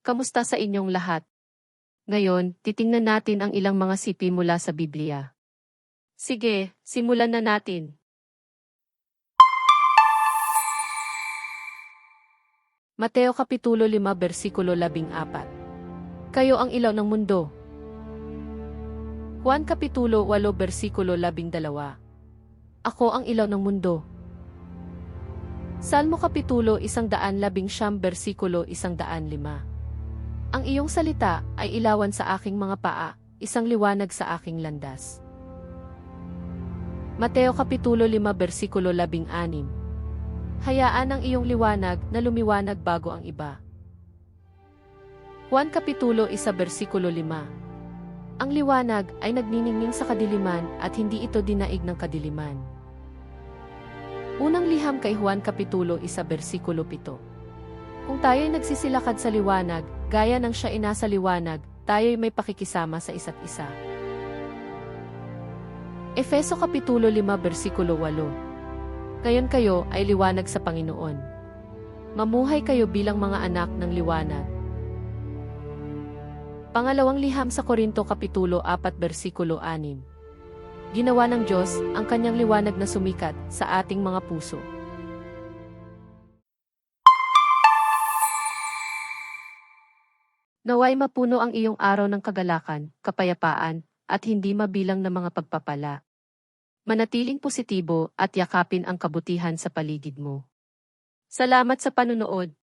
Kamusta sa inyong lahat? Ngayon, titingnan natin ang ilang mga sipi mula sa Biblia. Sige, simulan na natin. Mateo Kapitulo 5 versikulo 14. Kayo ang ilaw ng mundo. Juan Kapitulo 8 versikulo 12. Ako ang ilaw ng mundo. Salmo Kapitulo 119 versikulo 105. Ang iyong salita ay ilawan sa aking mga paa, isang liwanag sa aking landas. Mateo Kapitulo 5 versikulo 16. Hayaan ang iyong liwanag na lumiwanag bago ang iba. Juan Kapitulo 1 versikulo 5. Ang liwanag ay nagniningning sa kadiliman at hindi ito dinaig ng kadiliman. Unang liham kay Juan Kapitulo 1 versikulo 7. Kung tayo'y nagsisilakad sa liwanag, gaya ng siya inasa liwanag, tayo'y may pakikisama sa isa't isa. Efeso Kapitulo 5 versikulo 8. Ngayon kayo ay liwanag sa Panginoon. Mamuhay kayo bilang mga anak ng liwanag. Pangalawang liham sa Korinto Kapitulo 4 versikulo 6. Ginawa ng Diyos ang kanyang liwanag na sumikat sa ating mga puso. Naway mapuno ang iyong araw ng kagalakan, kapayapaan, at hindi mabilang na mga pagpapala. Manatiling positibo at yakapin ang kabutihan sa paligid mo. Salamat sa panunood.